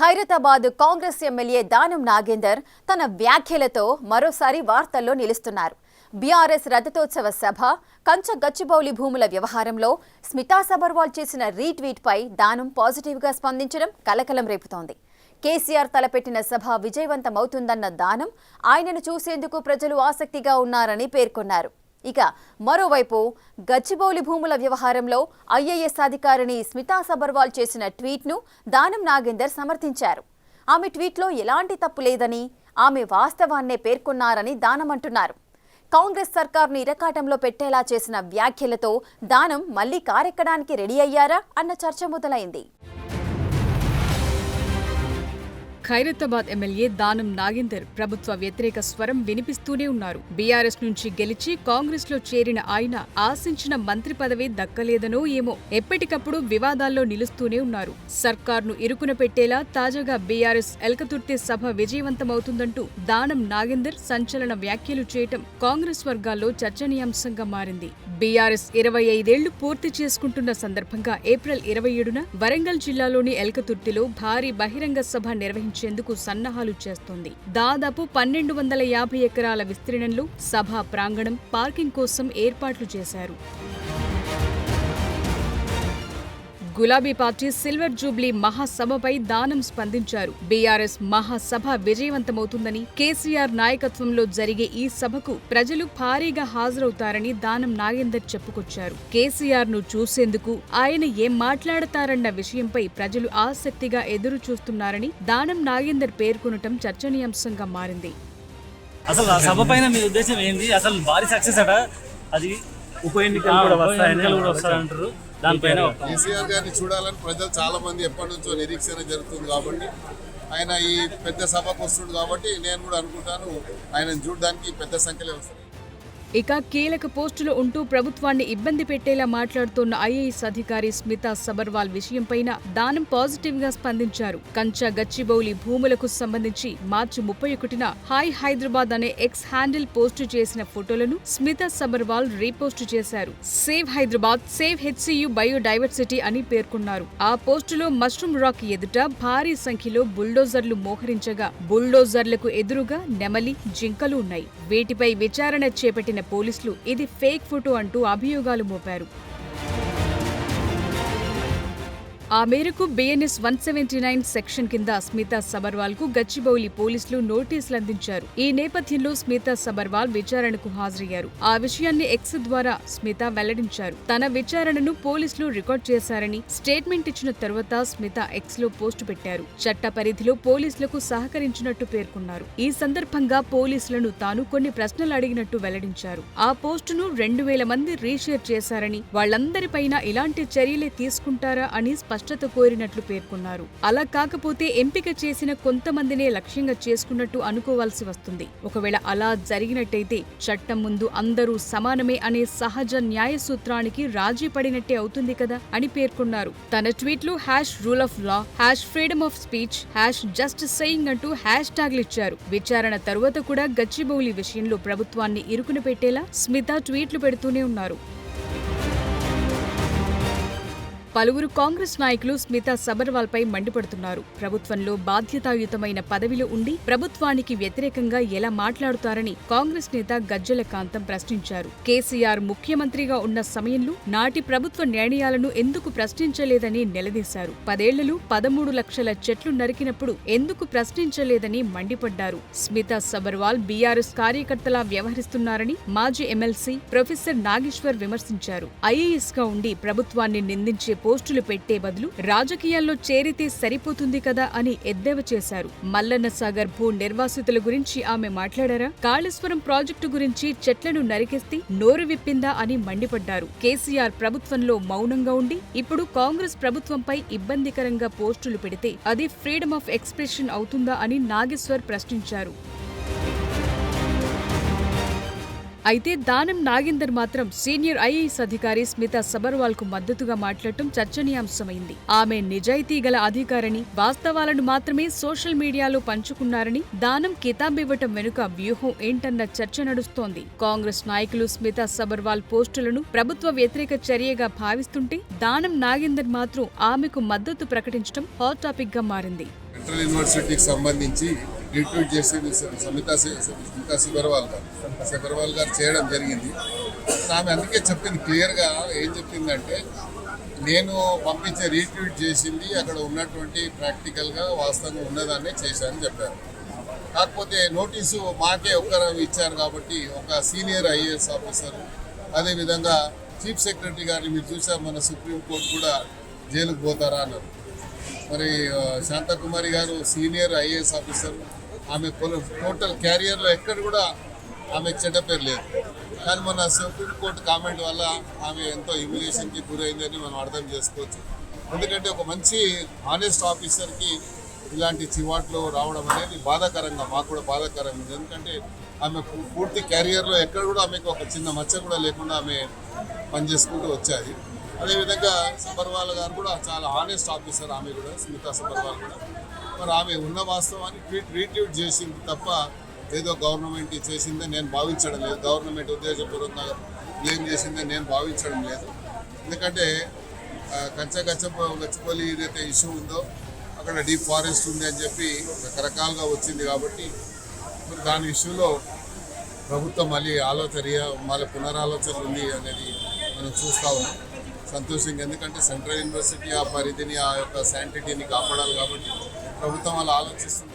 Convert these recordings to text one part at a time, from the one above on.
Khairatabad Congress MLA Danam Nagender తన వ్యాఖ్యలతో మరోసారి వార్తల్లో నిలుస్తున్నారు. బీఆర్ఎస్ రజతోత్సవ సభ, కంచ గచ్చిబౌలి భూముల వ్యవహారంలో స్మితా సబర్వాల్ చేసిన రీట్వీట్ పై దానం పాజిటివ్గా స్పందించడం కలకలం రేపుతోంది. కేసీఆర్ తలపెట్టిన సభ విజయవంతమవుతుందన్న దానం ఆయనను చూసేందుకు ప్రజలు ఆసక్తిగా ఉన్నారని పేర్కొన్నారు. ఇక మరోవైపు గచ్చిబౌలి భూముల వ్యవహారంలో ఐఏఎస్ అధికారిని స్మితా సబర్వాల్ చేసిన ట్వీట్ను దానం నాగేందర్ సమర్థించారు. ఆమె ట్వీట్లో ఎలాంటి తప్పు లేదని, ఆమె వాస్తవాన్నే పేర్కొన్నారని దానమంటున్నారు. కాంగ్రెస్ సర్కార్ను ఇరకాటంలో పెట్టేలా చేసిన వ్యాఖ్యలతో దానం మళ్లీ కారెక్కడానికి రెడీ అయ్యారా అన్న చర్చ మొదలైంది. ఖైరతాబాద్ ఎమ్మెల్యే దానం నాగేందర్ ప్రభుత్వ వ్యతిరేక స్వరం వినిపిస్తూనే ఉన్నారు. బీఆర్ఎస్ నుంచి గెలిచి కాంగ్రెస్ లో చేరిన ఆయన ఆశించిన మంత్రి పదవి దక్కలేదనో ఏమో ఎప్పటికప్పుడు వివాదాల్లో నిలుస్తూనే ఉన్నారు. సర్కార్ను ఇరుకున పెట్టేలా తాజాగా బీఆర్ఎస్ ఎల్కతుర్తి సభ విజయవంతమవుతుందంటూ దానం నాగేందర్ సంచలన వ్యాఖ్యలు చేయటం కాంగ్రెస్ వర్గాల్లో చర్చనీయాంశంగా మారింది. బీఆర్ఎస్ 25 ఏళ్లు పూర్తి చేసుకుంటున్న సందర్భంగా ఏప్రిల్ 27న వరంగల్ జిల్లాలోని ఎల్కతుర్తిలో భారీ బహిరంగ సభ నిర్వహించేందుకు సన్నాహాలు చేస్తోంది. దాదాపు 1250 ఎకరాల విస్తీర్ణంలో సభా ప్రాంగణం, పార్కింగ్ కోసం ఏర్పాట్లు చేశారు. గులాబీ పార్టీ సిల్వర్ జూబ్లీ మహాసభపై దానం స్పందించారు. బీఆర్ఎస్ మహాసభ విజయవంతమవుతుందని, కేసీఆర్ నాయకత్వంలో జరిగే ఈ సభకు ప్రజలు భారీగా హాజరవుతారని దానం నాగేందర్ చెప్పుకొచ్చారు. కేసీఆర్ ను చూసేందుకు ఆయన ఏం మాట్లాడతారన్న విషయంపై ప్రజలు ఆసక్తిగా ఎదురు చూస్తున్నారని దానం నాగేందర్ పేర్కొనటం చర్చనీయాంశంగా మారింది. అసలు ఆ సభ పైన మీ ఉద్దేశం ఏంది? అసలు భారీ సక్సెస్ అట, అది ఉప ఎన్నికలు కూడా వస్తాయంటారు. దానిపైన కేసీఆర్ గారిని చూడాలని ప్రజలు చాలా మంది ఎప్పటి నుంచో నిరీక్షణ జరుగుతుంది కాబట్టి ఆయన ఈ పెద్ద సభకు వస్తుంది కాబట్టి నేను కూడా అనుకుంటాను ఆయనను చూడడానికి పెద్ద సంఖ్యలో వస్తారు. ఇక కీలక పోస్టులో ఉంటూ ప్రభుత్వాన్ని ఇబ్బంది పెట్టేలా మాట్లాడుతున్న ఐఏఎస్ అధికారి స్మితా సబర్వాల్ విషయంపైన దానం పాజిటివ్ గా స్పందించారు. కంచ గచ్చిబౌలి భూములకు సంబంధించి మార్చి 31న హాయ్ హైదరాబాద్ అనే ఎక్స్ హ్యాండిల్ పోస్టు చేసిన ఫోటోలను స్మితా సబర్వాల్ రీపోస్టు చేశారు. Save Hyderabad, save HCU biodiversity అని పేర్కొన్నారు. ఆ పోస్టులో మష్రూమ్ రాక్ ఎదుట భారీ సంఖ్యలో బుల్డోజర్లు మోహరించగా, బుల్డోజర్లకు ఎదురుగా నెమలి, జింకలు ఉన్నాయి. వీటిపై విచారణ చేపట్టిన పోలీసులు ఇది ఫేక్ ఫోటో అంటూ అభియోగాలు మోపారు. ఆ మేరకు బిఎన్ఎస్ 179 సెక్షన్ కింద స్మితా సబర్వాల్ కు గచ్చిబౌలి పోలీసులు నోటీసులు అందించారు. ఈ నేపథ్యంలో స్మితా సబర్వాల్ విచారణకు హాజరయ్యారు. ఆ విషయాన్ని ఎక్స్ ద్వారా స్మితా వెల్లడించారు. తన విచారణను పోలీసులు రికార్డ్ చేశారని స్టేట్మెంట్ ఇచ్చిన తర్వాత స్మితా ఎక్స్ లో పోస్టు పెట్టారు. చట్ట పరిధిలో పోలీసులకు సహకరించినట్టు పేర్కొన్నారు. ఈ సందర్భంగా పోలీసులను తాను కొన్ని ప్రశ్నలు అడిగినట్టు వెల్లడించారు. ఆ పోస్టును 2000 మంది రీషేర్ చేశారని, వాళ్లందరిపైన ఇలాంటి చర్యలే తీసుకుంటారా అని స్పష్టత కోరినట్లు పేర్కొన్నారు. అలా కాకపోతే ఎంపిక చేసిన కొంతమందినే లక్ష్యంగా చేసుకున్నట్టు అనుకోవాల్సి వస్తుంది. ఒకవేళ అలా జరిగినట్టయితే చట్టం ముందు అందరూ సమానమే అనే సహజ న్యాయ సూత్రానికి రాజీ పడినట్టే అవుతుంది కదా అని పేర్కొన్నారు. తన ట్వీట్లో #rule of law, #freedom of speech, #just saying అంటూ హ్యాష్ ట్యాగ్లు ఇచ్చారు. విచారణ తరువాత కూడా గచ్చిబౌలి విషయంలో ప్రభుత్వాన్ని ఇరుకున పెట్టేలా స్మితా ట్వీట్లు పెడుతూనే ఉన్నారు. పలువురు కాంగ్రెస్ నాయకులు స్మితా సబర్వాల్ పై మండిపడుతున్నారు. ప్రభుత్వంలో బాధ్యతాయుతమైన పదవిలో ఉండి ప్రభుత్వానికి వ్యతిరేకంగా ఎలా మాట్లాడుతారని కాంగ్రెస్ నేత గజ్జెల కాంతం ప్రశ్నించారు. కేసీఆర్ ముఖ్యమంత్రిగా ఉన్న సమయంలో నాటి ప్రభుత్వ నిర్ణయాలను ఎందుకు ప్రశ్నించలేదని నిలదీశారు. 10 ఏళ్లలో 13 లక్షల చెట్లు నరికినప్పుడు ఎందుకు ప్రశ్నించలేదని మండిపడ్డారు. స్మితా సబర్వాల్ బీఆర్ఎస్ కార్యకర్తలా వ్యవహరిస్తున్నారని మాజీ ఎమ్మెల్సీ ప్రొఫెసర్ నాగేశ్వర్ విమర్శించారు. ఐఏఎస్ గా ఉండి ప్రభుత్వాన్ని నిందించే పోస్టులు పెట్టే బదులు రాజకీయాల్లో చేరితే సరిపోతుంది కదా అని ఎద్దేవా చేశారు. మల్లన్న సాగర్ భూ నిర్వాసితుల గురించి ఆమె మాట్లాడారా? కాళేశ్వరం ప్రాజెక్టు గురించి చెట్లను నరికేస్తే నోరు విప్పిందా అని మండిపడ్డారు. కేసీఆర్ ప్రభుత్వంలో మౌనంగా ఉండి ఇప్పుడు కాంగ్రెస్ ప్రభుత్వంపై ఇబ్బందికరంగా పోస్టులు పెడితే అది ఫ్రీడమ్ ఆఫ్ ఎక్స్ప్రెషన్ అవుతుందా అని నాగేశ్వర్ ప్రశ్నించారు. అయితే దానం నాగేందర్ మాత్రం సీనియర్ ఐఏఎస్ అధికారి స్మితా సబర్వాల్ కు మద్దతుగా మాట్లాడటం చర్చనీయాంశమైంది. ఆమె నిజాయితీ గల అధికారిని, వాస్తవాలను మాత్రమే సోషల్ మీడియాలో పంచుకున్నారని, దానం కితాబివ్వటం వెనుక వ్యూహం ఏంటన్న చర్చ నడుస్తోంది. కాంగ్రెస్ నాయకులు స్మితా సబర్వాల్ పోస్టులను ప్రభుత్వ వ్యతిరేక చర్యగా భావిస్తుంటే, దానం నాగేందర్ మాత్రం ఆమెకు మద్దతు ప్రకటించడం హాట్ టాపిక్ గా మారింది. సెంట్రల్ యూనివర్సిటీకి సంబంధించి రిట్వీట్ చేసింది స్మితా సబర్వాల్ గారు చేయడం జరిగింది. ఆమె అందుకే చెప్పింది క్లియర్గా, ఏం చెప్పిందంటే నేను పంపించే రీట్వీట్ చేసింది అక్కడ ఉన్నటువంటి ప్రాక్టికల్గా వాస్తవంగా ఉన్నదాన్నే చేశానని చెప్పారు. కాకపోతే నోటీసు మాకే ఒక్కరు ఇచ్చారు కాబట్టి ఒక సీనియర్ ఐఏఎస్ ఆఫీసర్, అదేవిధంగా చీఫ్ సెక్రటరీ గారిని మీరు చూసారు, మన సుప్రీంకోర్టు కూడా జైలుకు పోతారా అన్నారు. మరి శాంతకుమారి గారు సీనియర్ ఐఏఎస్ ఆఫీసర్, ఆమె టోటల్ క్యారియర్లో ఎక్కడ కూడా ఆమె చెడ్డ పేరు లేదు. కానీ మన సుప్రీంకోర్టు కామెంట్ వల్ల ఆమె ఎంతో హ్యూమిలియేషన్కి గురైందని మనం అర్థం చేసుకోవచ్చు. ఎందుకంటే ఒక మంచి ఆనెస్ట్ ఆఫీసర్కి ఇలాంటి చివాట్లు రావడం అనేది బాధాకరంగా, మాకు కూడా బాధాకరంగా ఉంది. ఎందుకంటే ఆమె పూర్తి క్యారియర్లో ఎక్కడ కూడా ఆమెకు ఒక చిన్న మచ్చ కూడా లేకుండా ఆమె పనిచేసుకుంటూ వచ్చాది. అదేవిధంగా సబర్వాల్ గారు కూడా చాలా ఆనెస్ట్ ఆఫీసర్, ఆమె కూడా స్మితా సబర్వాల్ కూడా. మరి ఆమె ఉన్న వాస్తవాన్ని రీట్వీట్ చేసింది తప్ప ఏదో గవర్నమెంట్ చేసిందని నేను భావించడం లేదు, గవర్నమెంట్ ఉద్దేశపూర్వకంగా బ్లేమ్ చేసిందని నేను భావించడం లేదు. ఎందుకంటే గచ్చిబౌలి ఏదైతే ఇష్యూ ఉందో అక్కడ డీప్ ఫారెస్ట్ ఉంది అని చెప్పి రకరకాలుగా వచ్చింది కాబట్టి మరి దాని ఇష్యూలో ప్రభుత్వం మళ్ళీ పునరాలోచన ఉంది అనేది మనం చూస్తూ ఉన్నాం. సంతోషంగా, ఎందుకంటే సెంట్రల్ యూనివర్సిటీ ఆ పరిధిని, ఆ యొక్క శాంటిటీని కాపాడాలి కాబట్టి ప్రభుత్వం అలా ఆలోచిస్తుంది.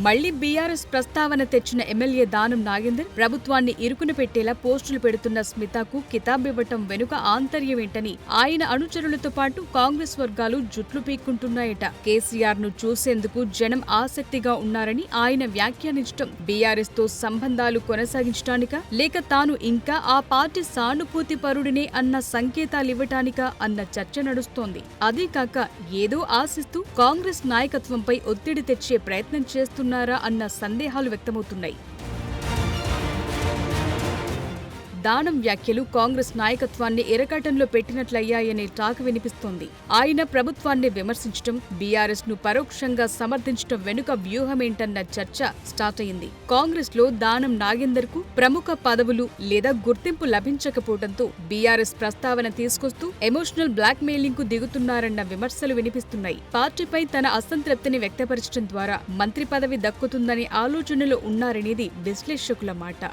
మళ్లీ బీఆర్ఎస్ ప్రస్తావన తెచ్చిన ఎమ్మెల్యే దానం నాగేందర్ ప్రభుత్వాన్ని ఇరుకున పెట్టేలా పోస్టులు పెడుతున్న స్మితాకు కితాబివ్వటం వెనుక ఆంతర్యమేంటని ఆయన అనుచరులతో పాటు కాంగ్రెస్ వర్గాలు జుట్లు పీక్కుంటున్నాయట. కేసీఆర్ ను చూసేందుకు జనం ఆసక్తిగా ఉన్నారని ఆయన వ్యాఖ్యానించటం బీఆర్ఎస్ తో సంబంధాలు కొనసాగించడానికా, లేక తాను ఇంకా ఆ పార్టీ సానుభూతి పరుడినే అన్న సంకేతాలివ్వటానికా అన్న చర్చ నడుస్తోంది. అదీ కాక ఏదో ఆశిస్తూ కాంగ్రెస్ నాయకత్వంపై ఒత్తిడి తెచ్చే ప్రయత్నం చేస్తున్నారా అన్న సందేహాలు వ్యక్తమవుతున్నాయి. దానం వ్యాఖ్యలు కాంగ్రెస్ నాయకత్వాన్ని ఎరకాటంలో పెట్టినట్లయ్యాయనే టాక్ వినిపిస్తోంది. ఆయన ప్రభుత్వాన్ని విమర్శించడం, బీఆర్ఎస్ ను పరోక్షంగా సమర్థించడం వెనుక వ్యూహమేంటన్న చర్చ స్టార్ట్ అయింది. కాంగ్రెస్ లో దానం నాగేందర్ కు ప్రముఖ పదవులు లేదా గుర్తింపు లభించకపోవడంతో బీఆర్ఎస్ ప్రస్తావన తీసుకొస్తూ ఎమోషనల్ బ్లాక్ మెయిలింగ్ కు దిగుతున్నారన్న విమర్శలు వినిపిస్తున్నాయి. పార్టీపై తన అసంతృప్తిని వ్యక్తపరచడం ద్వారా మంత్రి పదవి దక్కుతుందనే ఆలోచనలో ఉన్నారనేది విశ్లేషకుల మాట.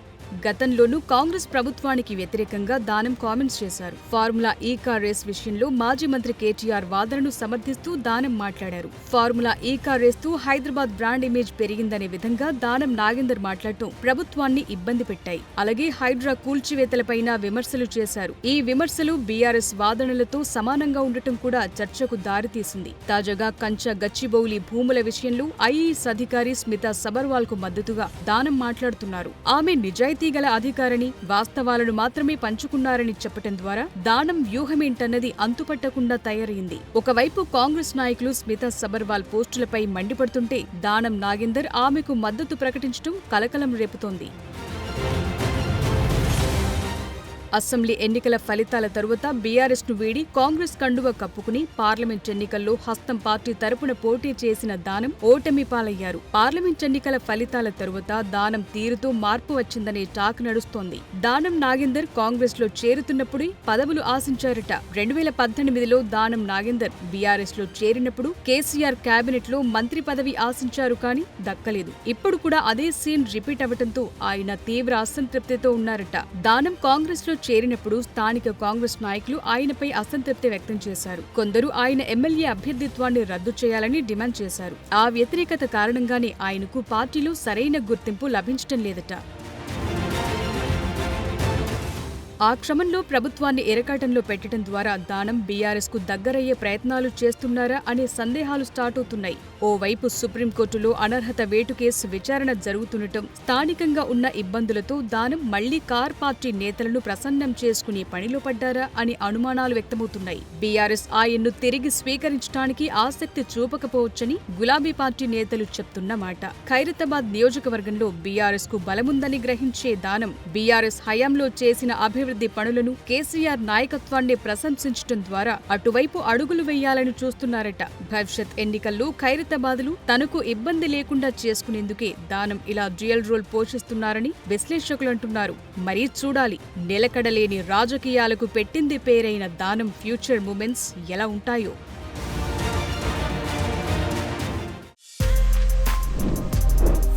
గతంలోనూ కాంగ్రెస్ ప్రభుత్వానికి వ్యతిరేకంగా దానం కామెంట్స్ చేశారు. ఫార్ములా ఈ కార్ రేస్ విషయంలో మాజీ మంత్రి కేటీఆర్ వాదనను సమర్థిస్తూ దానం మాట్లాడారు. ఫార్ములా ఈ కార్ రేస్ తో హైదరాబాద్ బ్రాండ్ ఇమేజ్ పెరిగిందనే విధంగా దానం నాగేందర్ మాట్లాడటం ప్రభుత్వాన్ని ఇబ్బంది పెట్టాయి. అలాగే హైడ్రా కూల్చివేతలపైన విమర్శలు చేశారు. ఈ విమర్శలు బీఆర్ఎస్ వాదనలతో సమానంగా ఉండటం కూడా చర్చకు దారితీసింది. తాజాగా గచ్చిబౌలి భూముల విషయంలో ఐఏఎస్ అధికారి స్మితా సబర్వాల్ కు మద్దతుగా దానం మాట్లాడుతున్నారు. ఆమె నిజాయితీ గల అధికారిని, వాస్తవాలను మాత్రమే పంచుకున్నారని చెప్పటం ద్వారా దానం వ్యూహమేంటన్నది అంతుపట్టకుండా తయారైంది. ఒకవైపు కాంగ్రెస్ నాయకులు స్మితా సబర్వాల్ పోస్టులపై మండిపడుతుంటే, దానం నాగేందర్ ఆమెకు మద్దతు ప్రకటించడం కలకలం రేపుతోంది. అసెంబ్లీ ఎన్నికల ఫలితాల తరువాత బీఆర్ఎస్ ను వీడి కాంగ్రెస్ కండువ కప్పుకుని పార్లమెంట్ ఎన్నికల్లో హస్తం పార్టీ తరపున పోటీ చేసిన దానం ఓటమి పాలయ్యారు. పార్లమెంట్ ఎన్నికల ఫలితాల తరువాత దానం తీరుతో మార్పు వచ్చిందనే టాక్ నడుస్తోంది. దానం నాగేందర్ కాంగ్రెస్ లో చేరుతున్నప్పుడే పదవులు ఆశించారట. 2018లో దానం నాగేందర్ బీఆర్ఎస్ లో చేరినప్పుడు కేసీఆర్ కేబినెట్ లో మంత్రి పదవి ఆశించారు, కానీ దక్కలేదు. ఇప్పుడు కూడా అదే సీన్ రిపీట్ అవడంతో ఆయన తీవ్ర అసంతృప్తితో ఉన్నారట. దానం కాంగ్రెస్ లో చేరినప్పుడు స్థానిక కాంగ్రెస్ నాయకులు ఆయనపై అసంతృప్తి వ్యక్తం చేశారు. కొందరు ఆయన ఎమ్మెల్యే అభ్యర్థిత్వాన్ని రద్దు చేయాలని డిమాండ్ చేశారు. ఆ వ్యతిరేకత కారణంగానే ఆయనకు పార్టీలో సరైన గుర్తింపు లభించటం లేదట. ఆ క్రమంలో ప్రభుత్వాన్ని ఇరకాటంలో పెట్టడం ద్వారా దానం బీఆర్ఎస్ కు దగ్గరయ్యే ప్రయత్నాలు చేస్తున్నారా అనే సందేహాలు స్టార్ట్ అవుతున్నాయి. ఓవైపు సుప్రీంకోర్టులో అనర్హత వేటు కేసు విచారణ జరుగుతుండటం, స్థానికంగా ఉన్న ఇబ్బందులతో దానం మళ్లీ కార్ పార్టీ నేతలను ప్రసన్నం చేసుకునే పనిలో పడ్డారా అని అనుమానాలు వ్యక్తమవుతున్నాయి. బీఆర్ఎస్ ఆయన్ను తిరిగి స్వీకరించడానికి ఆసక్తి చూపకపోవచ్చని గులాబీ పార్టీ నేతలు చెప్తున్నమాట. ఖైరతాబాద్ నియోజకవర్గంలో బీఆర్ఎస్ కు బలముందని గ్రహించే దానం బీఆర్ఎస్ హయాంలో చేసిన అభివృద్ధి పనులను, కేసీఆర్ నాయకత్వాన్ని ప్రశంసించడం ద్వారా అటువైపు అడుగులు వేయాలని చూస్తున్నారట. భవిష్యత్ ఎన్నికల్లో ఖైరతాబాద్లు తనకు ఇబ్బంది లేకుండా చేసుకునేందుకే దానం ఇలా డ్యూయల్ రోల్ పోషిస్తున్నారని విశ్లేషకులు అంటున్నారు. మరీ చూడాలి, నిలకడలేని రాజకీయాలకు పెట్టింది పేరైన దానం ఫ్యూచర్ మూమెంట్స్ ఎలా ఉంటాయో.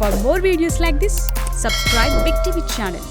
For more videos like this, subscribe Big TV channel.